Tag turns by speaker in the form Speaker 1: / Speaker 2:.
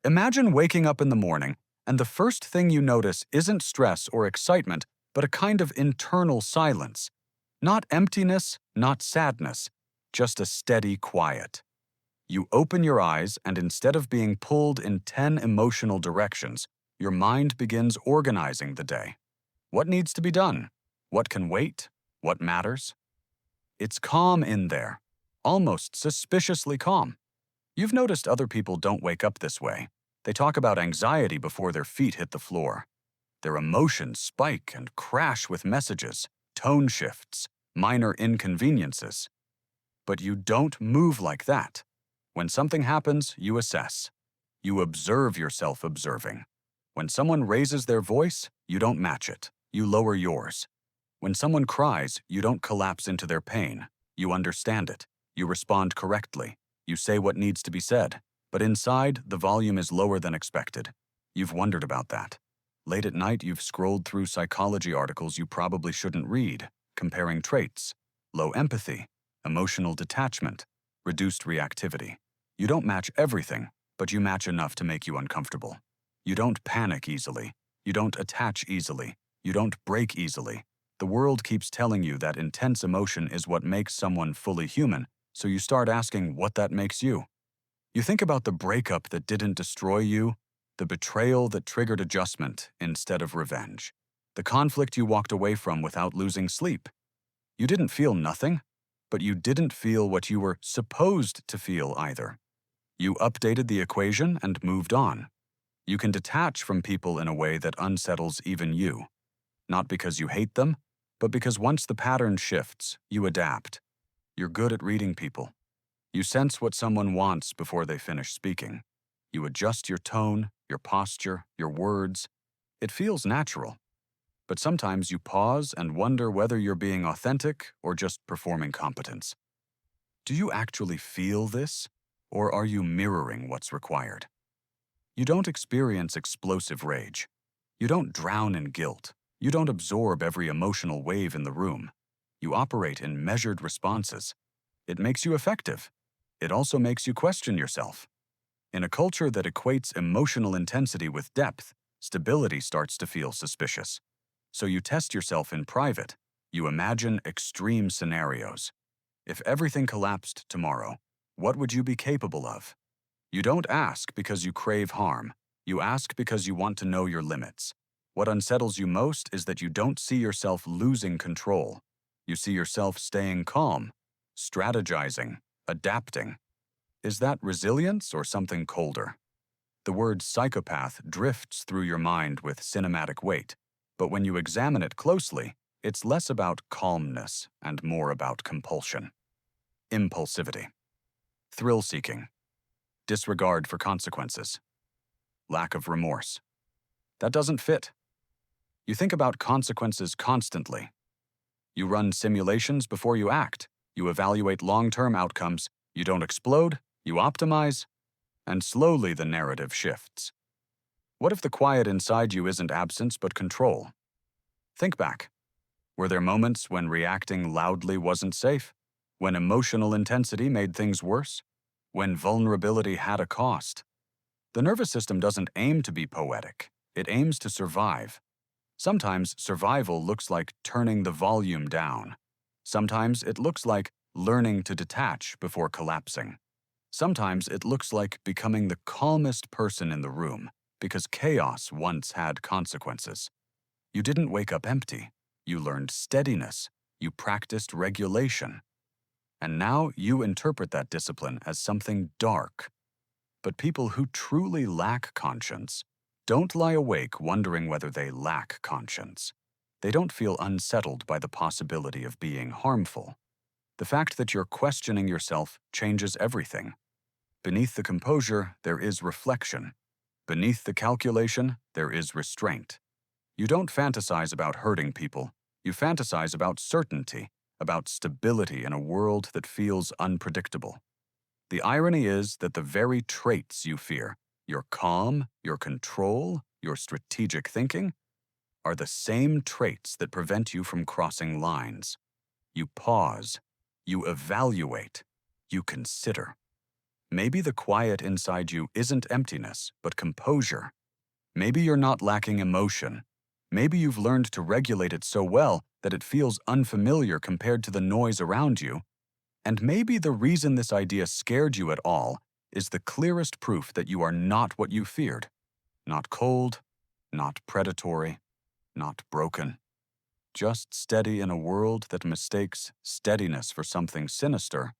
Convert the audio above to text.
Speaker 1: Imagine waking up in the morning, and the first thing you notice isn't stress or excitement, but a kind of internal silence. Not emptiness, not sadness, just a steady quiet. You open your eyes, and instead of being pulled in 10 emotional directions, your mind begins organizing the day. What needs to be done? What can wait? What matters? It's calm in there, almost suspiciously calm. You've noticed other people don't wake up this way. They talk about anxiety before their feet hit the floor. Their emotions spike and crash with messages, tone shifts, minor inconveniences. But you don't move like that. When something happens, you assess. You observe yourself observing. When someone raises their voice, you don't match it. You lower yours. When someone cries, you don't collapse into their pain. You understand it. You respond correctly. You say what needs to be said. But inside, the volume is lower than expected. You've wondered about that. Late at night, you've scrolled through psychology articles you probably shouldn't read, comparing traits, low empathy, emotional detachment, reduced reactivity. You don't match everything, but you match enough to make you uncomfortable. You don't panic easily. You don't attach easily. You don't break easily. The world keeps telling you that intense emotion is what makes someone fully human, so you start asking what that makes you. You think about the breakup that didn't destroy you, the betrayal that triggered adjustment instead of revenge, the conflict you walked away from without losing sleep. You didn't feel nothing, but you didn't feel what you were supposed to feel either. You updated the equation and moved on. You can detach from people in a way that unsettles even you. Not because you hate them, but because once the pattern shifts, you adapt. You're good at reading people. You sense what someone wants before they finish speaking. You adjust your tone, your posture, your words. It feels natural. But sometimes you pause and wonder whether you're being authentic or just performing competence. Do you actually feel this, or are you mirroring what's required? You don't experience explosive rage. You don't drown in guilt. You don't absorb every emotional wave in the room. You operate in measured responses. It makes you effective. It also makes you question yourself. In a culture that equates emotional intensity with depth, stability starts to feel suspicious. So you test yourself in private. You imagine extreme scenarios. If everything collapsed tomorrow, what would you be capable of? You don't ask because you crave harm. You ask because you want to know your limits. What unsettles you most is that you don't see yourself losing control. You see yourself staying calm, strategizing, adapting. Is that resilience or something colder? The word psychopath drifts through your mind with cinematic weight, but when you examine it closely, it's less about calmness and more about compulsion. Impulsivity. Thrill-seeking. Disregard for consequences. Lack of remorse. That doesn't fit. You think about consequences constantly. You run simulations before you act. You evaluate long-term outcomes. You don't explode. You optimize. And slowly the narrative shifts. What if the quiet inside you isn't absence but control? Think back. Were there moments when reacting loudly wasn't safe? When emotional intensity made things worse? When vulnerability had a cost? The nervous system doesn't aim to be poetic. It aims to survive. Sometimes survival looks like turning the volume down. Sometimes it looks like learning to detach before collapsing. Sometimes it looks like becoming the calmest person in the room because chaos once had consequences. You didn't wake up empty. You learned steadiness. You practiced regulation. And now you interpret that discipline as something dark. But people who truly lack conscience don't lie awake wondering whether they lack conscience. They don't feel unsettled by the possibility of being harmful. The fact that you're questioning yourself changes everything. Beneath the composure, there is reflection. Beneath the calculation, there is restraint. You don't fantasize about hurting people. You fantasize about certainty, about stability in a world that feels unpredictable. The irony is that the very traits you fear, your calm, your control, your strategic thinking, are the same traits that prevent you from crossing lines. You pause, you evaluate, you consider. Maybe the quiet inside you isn't emptiness, but composure. Maybe you're not lacking emotion. Maybe you've learned to regulate it so well that it feels unfamiliar compared to the noise around you. And maybe the reason this idea scared you at all is the clearest proof that you are not what you feared. Not cold, not predatory, not broken. Just steady in a world that mistakes steadiness for something sinister